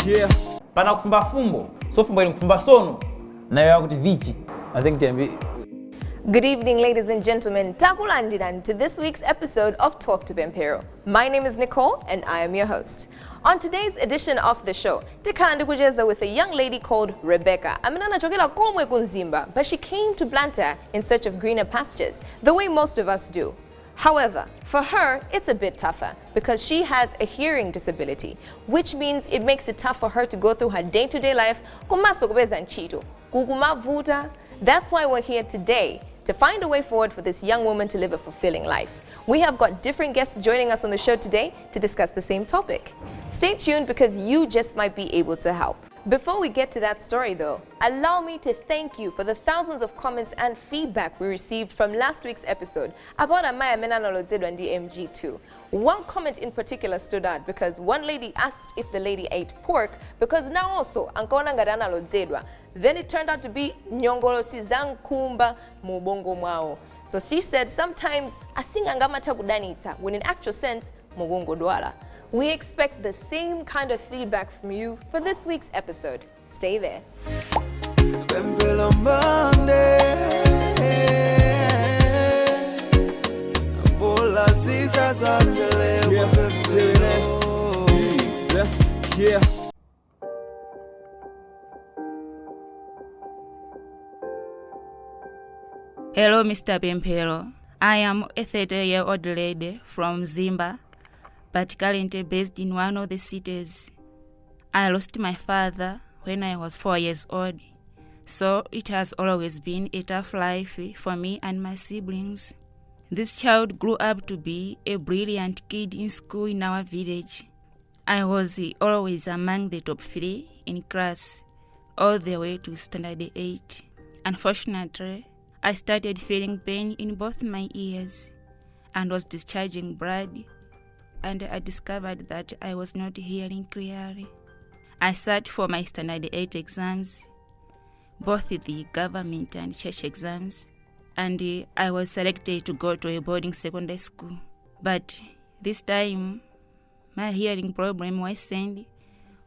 Yeah. Pana kufumba fumbo. So fumbo ni kufumba sono. Na yo kuti vichi. I think Good evening, ladies and gentlemen. Takulandiran to this week's episode of Talk to Pemphero. My name is Nicole and I am your host. On today's edition of the show, Tikandi kujeza with a young lady called Rebecca. Aminana chokela komwe kunzimba, but she came to Blantyre in search of greener pastures, the way most of us do. However, for her, it's a bit tougher because she has a hearing disability, which means it makes it tough for her to go through her day-to-day life. That's why we're here today, to find a way forward for this young woman to live a fulfilling life. We have got different guests joining us on the show today to discuss the same topic. Stay tuned because you just might be able to help. Before we get to that story though, allow me to thank you for the thousands of comments and feedback we received from last week's episode about Amaya Menanolo and DMG2. One comment in particular stood out because one lady asked if the lady ate pork because now also ankona ngadana lodzedwa. Then it turned out to be nyongolo sizankumba mubongo mwao. So she said sometimes asingangamata kudanita when in actual sense mugongo dwala. We expect the same kind of feedback from you for this week's episode. Stay there. Pemphero Mphande, bola ziza za Yeah. Hello, Mr. Pemphero. I am a 30-year-old lady from Zimba, but currently based in one of the cities. I lost my father when I was 4 years old, so it has always been a tough life for me and my siblings. This child grew up to be a brilliant kid in school in our village. I was always among the top 3 in class, all the way to standard 8. Unfortunately, I started feeling pain in both my ears and was discharging blood, and I discovered that I was not hearing clearly. I sat for my standard 8 exams, both the government and church exams, and I was selected to go to a boarding secondary school. But this time, my hearing problem worsened.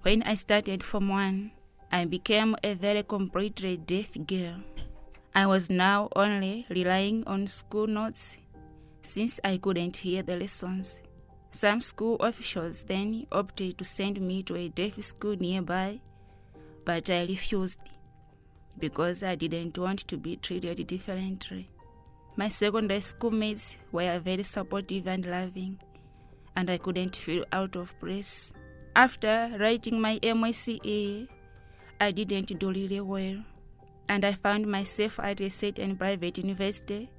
When I started Form 1, I became a very completely deaf girl. I was now only relying on school notes since I couldn't hear the lessons. Some school officials then opted to send me to a deaf school nearby, but I refused because I didn't want to be treated differently. My secondary schoolmates were very supportive and loving, and I couldn't feel out of place. After writing my MSCA, I didn't do really well, and I found myself at a certain private university.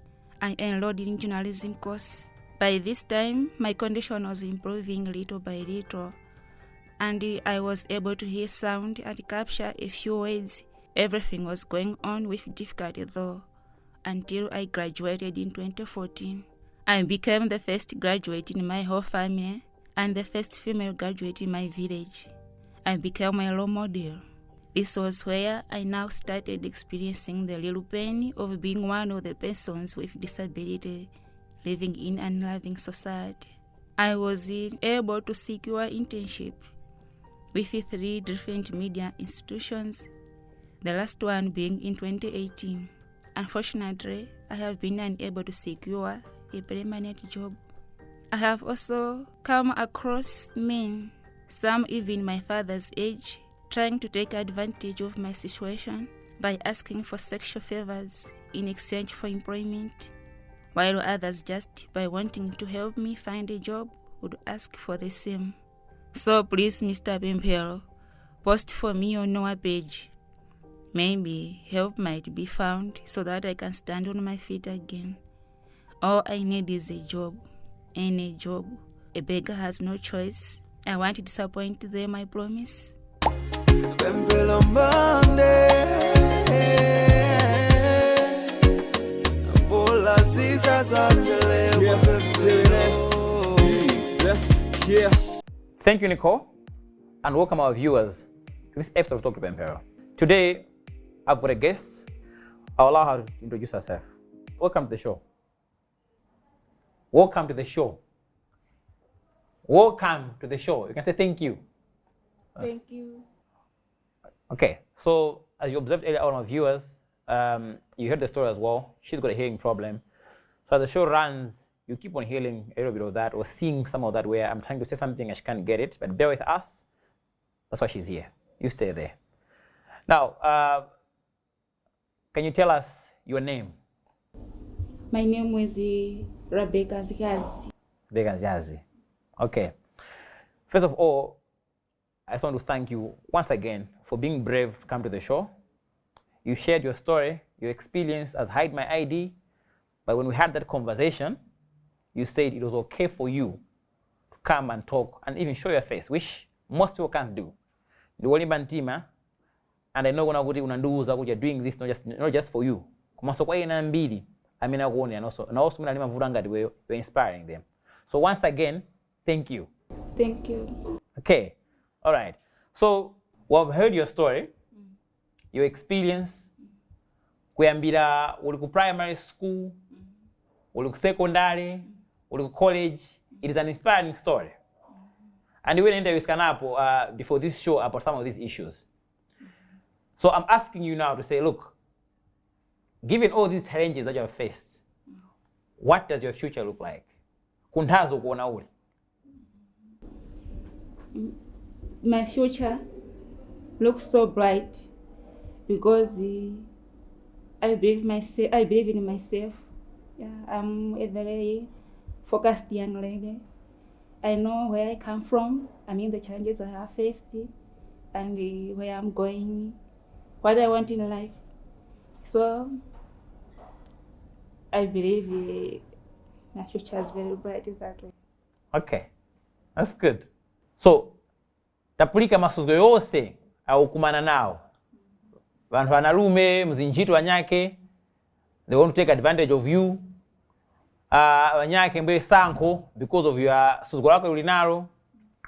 I enrolled in journalism course. By this time, my condition was improving little by little, and I was able to hear sound and capture a few words. Everything was going on with difficulty though, until I graduated in 2014. I became the first graduate in my whole family and the first female graduate in my village. I became a role model. This was where I now started experiencing the real pain of being one of the persons with disability living in an unloving society. I was able to secure internship with 3 different media institutions, the last one being in 2018. Unfortunately, I have been unable to secure a permanent job. I have also come across men, some even my father's age, trying to take advantage of my situation by asking for sexual favors in exchange for employment, while others just by wanting to help me find a job would ask for the same. So please, Mr. Pemphero, post for me on our page. Maybe help might be found so that I can stand on my feet again. All I need is a job, any job. A beggar has no choice. I won't disappoint them, I promise. Pemphero Mphande, bola ziza za Yeah. Thank you, Nicole, and welcome our viewers to this episode of Talk to Pemphero. Today, I've got a guest. I'll allow her to introduce herself. Welcome to the show. Welcome to the show. Welcome to the show. You can say thank you. Thank you. Okay, so as you observed earlier on, our viewers, you heard the story as well. She's got a hearing problem. So as the show runs, you keep on hearing a little bit of that or seeing some of that where I'm trying to say something and she can't get it, but bear with us. That's why she's here. You stay there. Now, can you tell us your name? My name is Rebecca Zikazi. Rebecca Zikazi. Okay. First of all, I just want to thank you once again for being brave to come to the show. You shared your story, your experience as Hide My ID, but when we had that conversation, you said it was okay for you to come and talk and even show your face, which most people can't do. And I know you're doing this not just for you. And also you're inspiring them. So once again, thank you. Thank you. Okay, all right. So we've heard your story, your experience. Kuyambira uli ku primary school, uli ku secondary, uli ku college. It is an inspiring story. And we went interviews before this show about some of these issues. So I'm asking you now to say, look, given all these challenges that you have faced, what does your future look like? Kuntazo kuona uli. My future looks so bright because I believe in myself. Yeah, I'm a very focused young lady. I know where I come from, the challenges I have faced, and where I'm going, what I want in life. So I believe my future is very bright in that way. Okay, that's good. So, tapulika masuzo yose aukumana nao. Vanhu vanarume mzinjito wanyake, they want to take advantage of you. Wanyake mbe sanko because of your suzo lako ulinalo.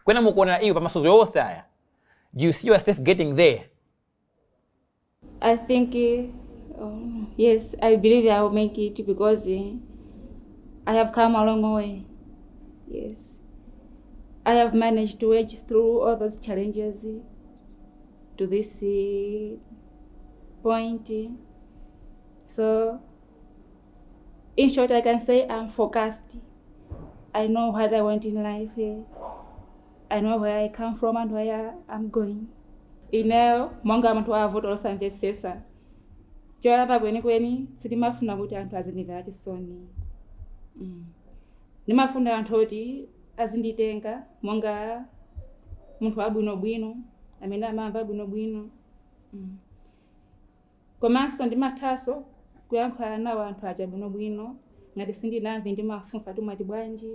Kwena mukuona hiyo pa masuzo yose haya. Do you see yourself getting there? I think yes, I believe I will make it because I have come a long way. Yes. I have managed to edge through all those challenges to this point. So, in short, I can say I'm focused. I know what I want in life. I know where I come from and where I'm going. Monga mtu avoto osamvesesa. Choyamba kweni sitimafuna kuti anthu azindimvera chisoni. Nimafuna anthu oti azinditenga monga munthu wabwinobwino amene amamva bwinobwino. Komanso ndimathaso kuyankhula nawo anthu aja bwinobwino ngati sindinamve ndimafunsa tumati bwanji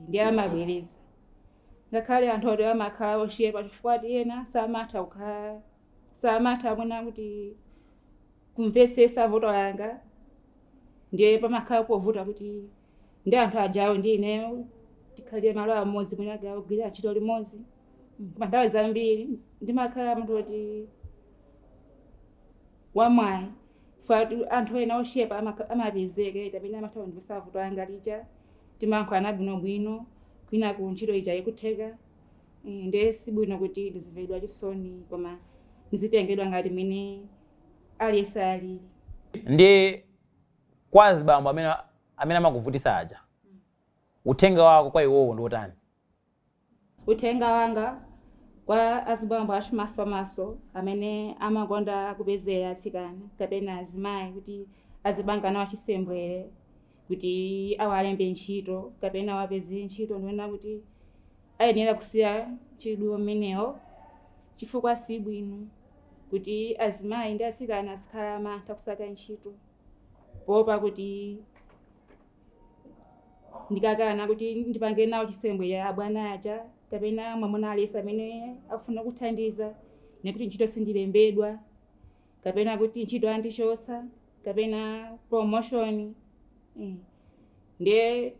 ndi amabwereza. Ngakhale anthu oti amakhala oshepa chifukwa kuti ena samatha mwina kuti kumvesesa voto langa, ndiye pamakhala povuta kuti ndi anthu ajawo ndi ineyo tikhalire malo amodzi mwina agawugwira ntchito limodzi. Nthawi zambiri ndimakhala munthu oti wamwayi fatu anthu ena oshepa amapezeka tapena amatha kundivesa voto langa lija timankhulana bwinobwino kwina ku ntchito ija ikutheka. Ndiye sibwino kuti ndizimvedwa chisoni koma ndizitengedwa ngati mene aliyense alili. Ndi kwazi bambo amene amakuvutisa aja. Uthenga wako kwa iwowo ndi utani? Uthenga wanga kwa azibambo achimasomaso amene amakonda kupezera atsikana kapena azimayi kuti azibanga nawo chisembwere kuti awalembe ntchito kapena wapeze ntchito ndiwena kuti ayenera kusiya chidwi mmenewo chifukwa si bwino kuti azimayi ndi atsikana azikhala amantha kusaka ntchito popa kuti ndikakana kuti ndipange nawo chisembwere abwana aja kapena mwamuna aliyense amene akufuna kuthandiza nekuti ntchito sindilembedwa kapena kuti ntchito andichotsa kapena promotion. Ndiye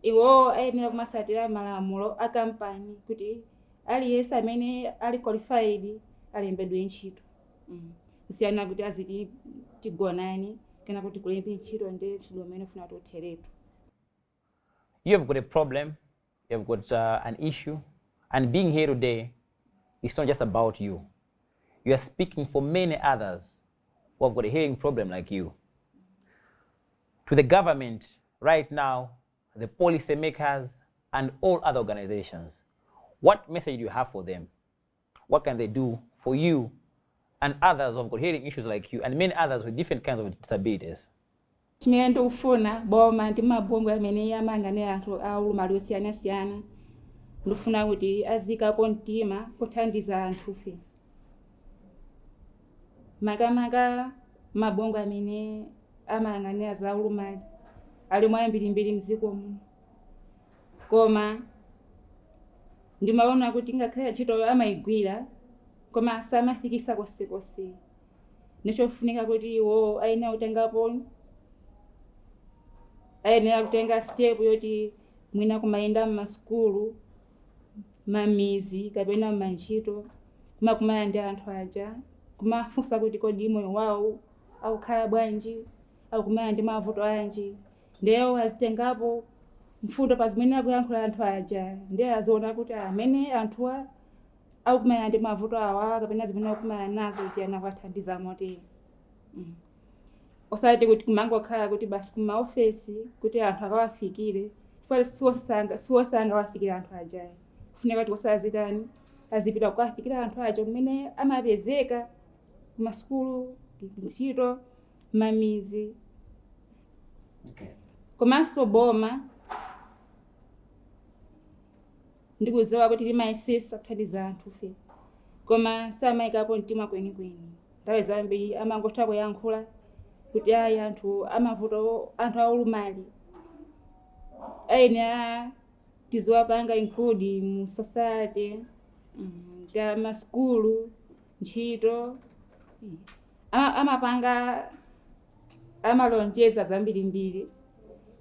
iwo ayenera kumasatira malamulo a kampani kuti aliyense amene ali qualified alembedwe ntchito. Kusiyana kuti aziti tigonani kana kuti kulembe ntchito ndiye ntchito amene ufuna totheretu. You have got a problem, you have got an issue, and being here today is not just about you. You are speaking for many others who have got a hearing problem like you. To the government right now, the policy makers, and all other organizations, what message do you have for them? What can they do for you and others who have got hearing issues like you and many others with different kinds of disabilities? Chimene ndikufuna boma ndi mabungwe amene amangane anthu aulumali osiyanasiyana ndifuna kuti azikapo mtima kuthandiza anthufe. Makamaka mabungwe amene amangane azaulumali ali mwambirimbiri mdziko muno. Koma ndimaona kuti ngakhale ntchito amayigwira koma samafikisa konsekonse. Nichofunika kuti iwo ayenera kutengapo ayenera kutenga step yoti mwina kumayenda m'masukulu, mamizi kapena m'mantchito kumakumana ndi anthu aja kumafunsa kuti kodi moyo wawo akukhala bwanji, akukumana ndi mavuto anji, ndiwo azitengapo mfundo pa zimene akuyankhula anthu aja, ndiye aziona kuti amene anthuwa akukumana ndi mavuto awa kapena zimene akukumana nazo kuti anakwathandiza motero. Osati kuti kumangokhala kuti basi kumaofesi kuti anthu akawafikire, siwosanga wafikira anthu aja. Kufunika kuti osazitani azipita kukafikira anthu aja kumene amapezeka kumasukulu, ntchito, mamizi. Komanso boma ndikudziwa kuti limayesesa kuthandiza anthufe, koma samayikapo mtima kwenikweni. Nthawi zambiri amangotha kuyankhula kuti ayi anthu amavuto, anthu aulumali ayenera tiziwapanga include mu society, nga masukulu, ntchito. Amapanga amalonjeza zambirimbiri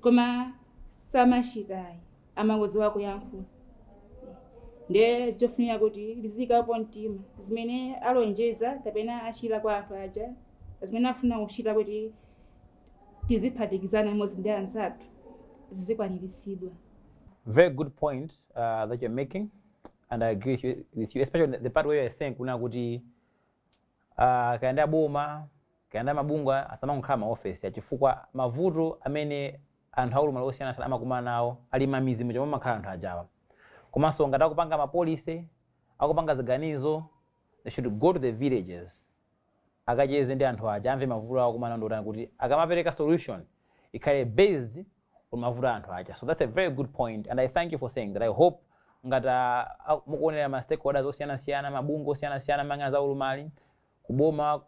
koma samachitayi, amangodziwa kuyankhula. Ndiye chofunika kuti lizikapo mtima zimene alonjeza kapena achita kwa anthu aja, zimene afuna kuchita kuti tiziphatikizana imodzi ndi anzathu zizikwaniritsidwa. Very good point that you're making, and I agree with you, especially the part where you're saying kuna kuti kaenda boma, kaenda mabungwe asamangokhala maofesi achifukwa mavuto amene anthu aulumali osiyanasiyana amakumana nawo ali mamizi muja mamakhala anthu ajawa. Komanso ngati akupanga mapolisi, akupanga ziganizo, they should go to the villages. Akacheze ndi anthu aja amve mavuto awo kumana ndotani kuti akamapereka solution ikhale based on mavuto anthu aja. So that's a very good point, and I thank you for saying that. I hope ngata mukuonera ma stakeholders osiyanasiyana, mabungwe osiyanasiyana amene azaulumali, kuboma,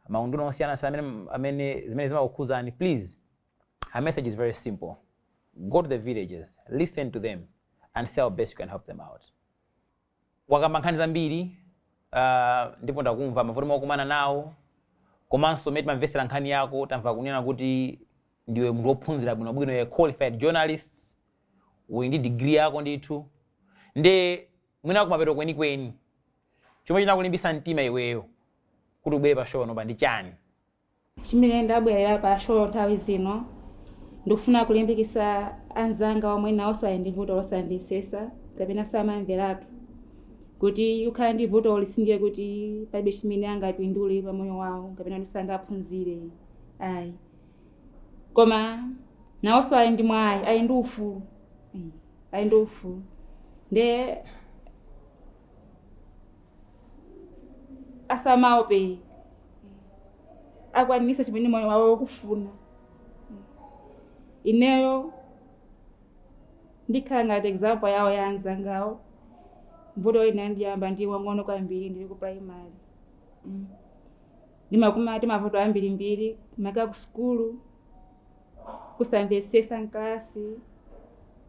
maunduna osiyanasiyana amene zimene zimakukhuzani, please, our message is very simple. Go to the villages, listen to them, and see how best you can help them out. Wakamba nkhani zambiri ndipo ndakumva mavuto mwakumana nawo, komanso meti mamvesera nkhani yako tamva kunena kuti ndiwe munthu wophunzira bwinobwino, a qualified journalist, uli ndi degree yako ndithu, nde mwina kumapeto kwenikweni chomwe chinakulimbisa mtima iweyo kuti ubwere pa show noba ndi chani? Chimene ndabwerera pa show nthawi zino ndikufuna kulimbikitsa anzanga omwe nawonso ali ndi vuto losamvesesa kapena samamveratu, kuti ukhala ndi vuto lisindiye kuti palibe chimene angapindule pa moyo wawo kapena kuti sangaphunzire ayi, koma nawonso ali ndi mwayi, ali ndi ufulu, ali ndi ufulu. Nde asamaope akwanisa chimene moyo wawo ukufuna. Ineyo ndikhala ngati example yawo ya anzangawo. Vuto linandiyamba ndi wang'ono kwambiri ndili ku primary. Ndimakumana mavuto ambirimbiri, maka ku skulu, kusamvesesa mklasi,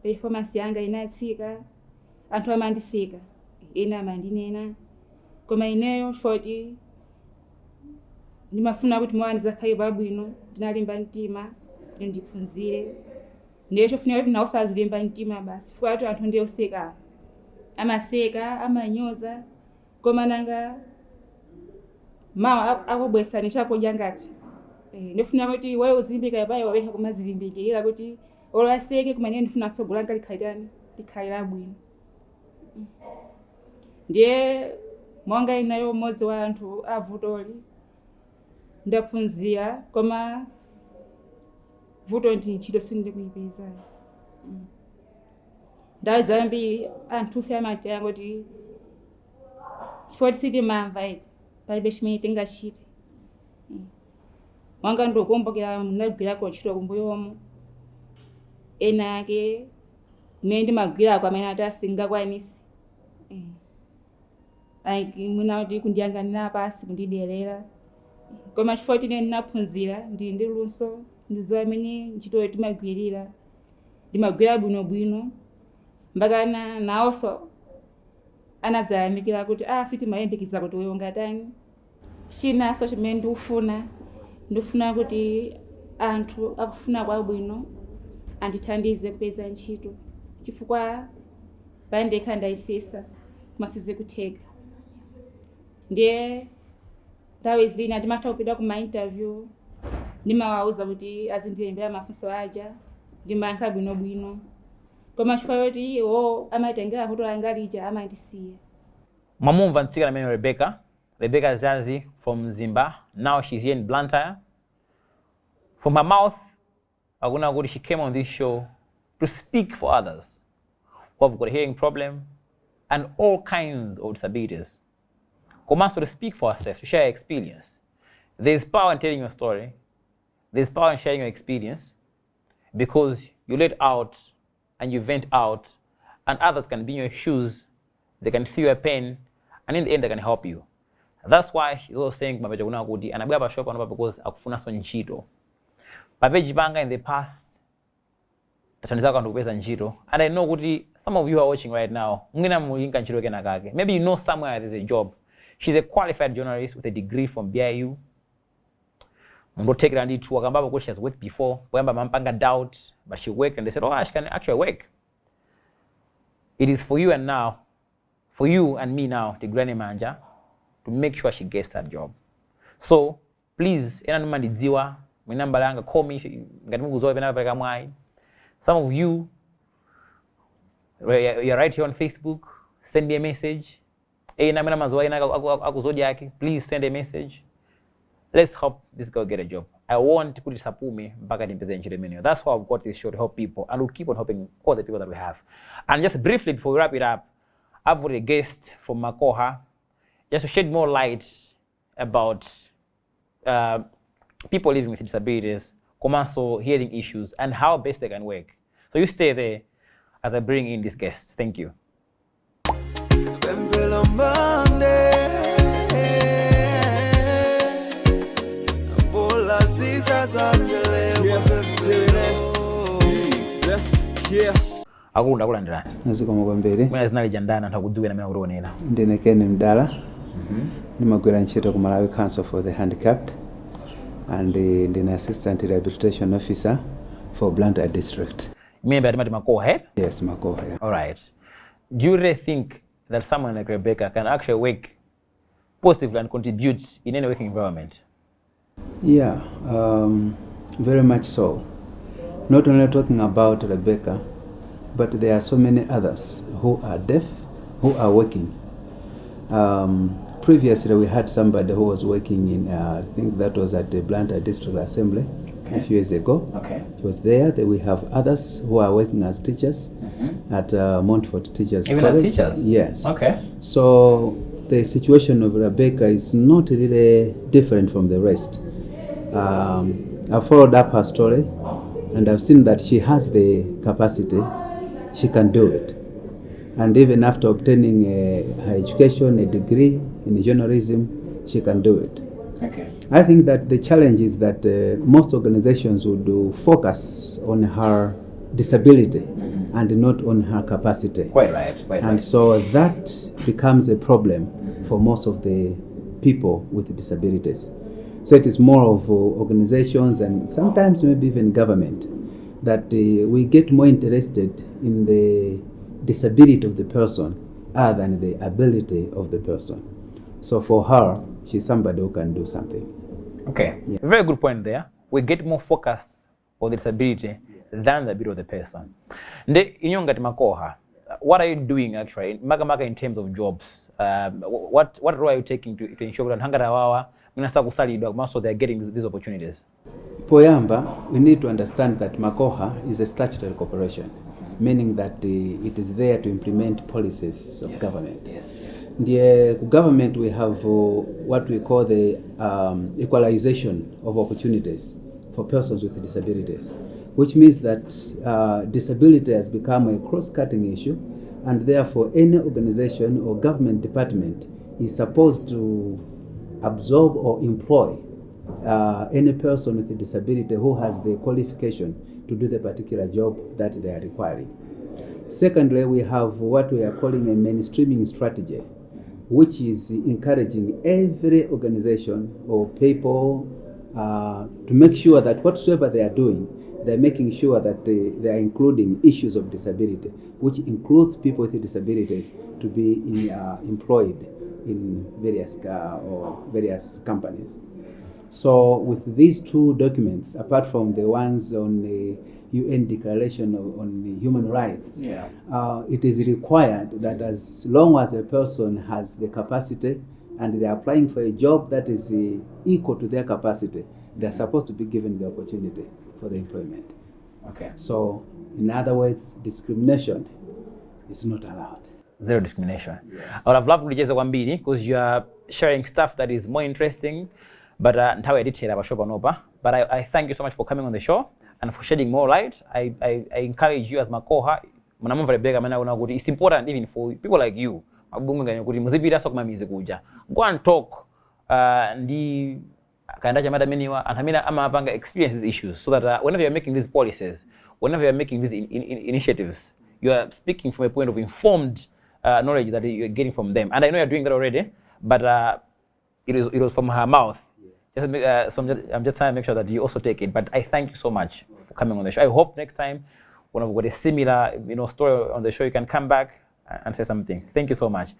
performance yanga inatsika, anthu amandiseka, ena amandinena. Koma ineyo foti ndimafuna kuti mwana zakhale babwino, ndinalimba mtima kuti ndiphunzire. Ndiye chofunika kuti nawonso azilimba mtima basi, fuati anthu ndiye oseka. Amaseka, amanyoza, koma nanga mawa akubwesani chakudya ngati. Ndifuna kuti wewe uzimbika yabaye wabeka kumazilimbikira kuti olaseke kumene ndifuna tsogolanga likhalirani, likhalira bwino. Ndiye monga inayo mmodzi wa anthu avutoli ndaphunzira koma vuto ndi ntchito sindikuyipeza. Ndawo zambiri anthufe amati kuti chifukwa sitimamva iti palibe chimene tingachite. Mwanga ndikukumbukira ndinagwirako ntchito kumbuyomu ena ake mmene ndimagwirako amene ati asingakwanisi. Mwina kuti kundiyang'anira pasi kundidelera koma chifukwa tine ndinaphunzira ndili ndi luso ndizo amene ntchito timagwirira ndimagwira bwinobwino mpaka nawonso anazayamikira kuti sitimayembekiza kuti uyo ngatani. Chinanso chimene ndikufuna kuti anthu akufuna kwabwino andithandize kupeza ntchito chifukwa pandekha ndayisesa koma sizikutheka. Ndiye nthawi zina ndimatha kupita kuma interview ndimawawuza kuti azindilembera mafunso aja ndimayankha bwinobwino koma chifukwa kuti iwo amatengera vuto langa lija amandisiya. Mwamumva mtsikana amene Rebecca Zazi from Zimba. Now she's here in Blantyre. From her mouth, akuna kuti she came on this show to speak for others who have got a hearing problem and all kinds of disabilities. Komanso to speak for herself, to share her experience. There's power in telling your story. There's power in sharing your experience because you let out and you vent out and others can be in your shoes. They can feel your pain and in the end they can help you. That's why she's also saying mabeja kuna kuti anabwera pa shop anopa because akufuna so ntchito. Papeji banga in the past tathandiza kanthu kupeza ntchito and I know kuti some of you are watching right now mwina mulinga ntchito kena kake. Maybe you know somewhere there's a job. She's a qualified journalist with a degree from BIU. Mundu take it and it work ambapo she has worked before. Wamba mampanga doubt but she worked and they said she can actually work. It is for you and me now, the granny manager, to make sure she gets that job. So please, enanumanidziwa, my number langa, call me. Some of you, you're right here on Facebook, send me a message. Zodiak, please send a message. Let's help this girl get a job. I want to put it back at That's why I've got this show to help people, and we'll keep on helping all the people that we have. And just briefly before we wrap it up, I've got a guest from Makoha, just to shed more light about people living with disabilities, also hearing issues, and how best they can work. So you stay there as I bring in this guest. Thank you. Pemphero Mphande. Akulandirani. Nazikoma kwambiri. Mwina zinalijandana ntakudziwira namene kuonera. Ndine Ken Mdala. Nimagwira ntchito ku Malawi Council for the Handicapped and ndine assistant rehabilitation officer for Blantyre district. Maybe at Makoha? Yes, Makoha. Yeah. All right. Do you really think that someone like Rebecca can actually work positively and contribute in any working environment? Yeah, very much so. Not only talking about Rebecca, but there are so many others who are deaf, who are working. Previously, we had somebody who was working in, I think that was at the Blantyre District Assembly a few years ago. Okay. He was there. Then we have others who are working as teachers at Montfort Teachers Even College. as teachers? Yes. Okay. So the situation of Rebecca is not really different from the rest. I followed up her story and I've seen that she has the capacity, she can do it. And even after obtaining her education, a degree in journalism, she can do it. Okay. I think that the challenge is that most organizations would focus on her disability and not on her capacity. Quite right. And so that becomes a problem for most of the people with disabilities. So it is more of organizations and sometimes maybe even government that we get more interested in the disability of the person other than the ability of the person. So for her, she's somebody who can do something. Okay. Yeah. Very good point there. We get more focus on the disability than the ability of the person. Nde inyongati Makoha, what are you doing actually, Maga in terms of jobs? What role are you taking to ensure that Hangarawawa, so they're getting these opportunities? Poyamba, we need to understand that Makoha is a statutory corporation, meaning that it is there to implement policies of government. The government, we have what we call the equalization of opportunities for persons with disabilities, which means that disability has become a cross-cutting issue, and therefore any organization or government department is supposed to absorb or employ any person with a disability who has the qualification to do the particular job that they are requiring. Secondly, we have what we are calling a mainstreaming strategy, which is encouraging every organization or people to make sure that whatsoever they are doing, they're making sure that they are including issues of disability, which includes people with disabilities to be employed in various companies. So with these two documents, apart from the ones on the UN Declaration on Human Rights, it is required that as long as a person has the capacity and they are applying for a job that is equal to their capacity, they are supposed to be given the opportunity for the employment. Okay. So, in other words, discrimination is not allowed. Zero discrimination. Yes. I would have loved to just one bit because you are sharing stuff that is more interesting, but how I did say that, but I thank you so much for coming on the show and for shedding more light. I encourage you as Makoha. It's important even for people like you. Go and talk and experience these issues so that whenever you're making these policies, whenever you're making these initiatives, you are speaking from a point of informed knowledge that you're getting from them. And I know you're doing that already, but it was from her mouth. So I'm just trying to make sure that you also take it. But I thank you so much for coming on the show. I hope next time when we've got a similar story on the show, you can come back and say something. Thank you so much.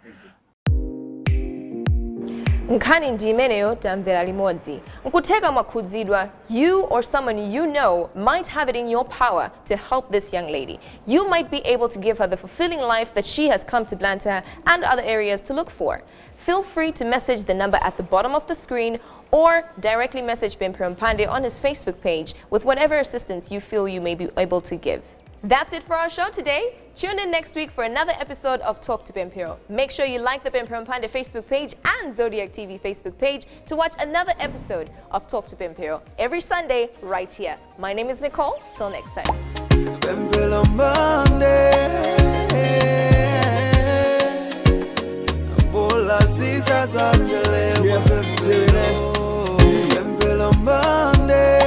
Nkhani ndimeneyo tamvera limodzi. Nkuteka makhudzidwa, you or someone you know might have it in your power to help this young lady. You might be able to give her the fulfilling life that she has come to Blantyre and other areas to look for. Feel free to message the number at the bottom of the screen or directly message Pemphero Mphande on his Facebook page with whatever assistance you feel you may be able to give. That's it for our show today. Tune in next week for another episode of Talk to Pemphero. Make sure you like the Pemphero Mphande Facebook page and Zodiak TV Facebook page to watch another episode of Talk to Pemphero every Sunday right here. My name is Nicole. Till next time. Pemphero Mphande, bola ziza za telewa Pemphero Mphande,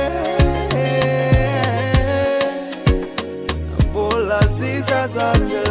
bola ziza za telewa.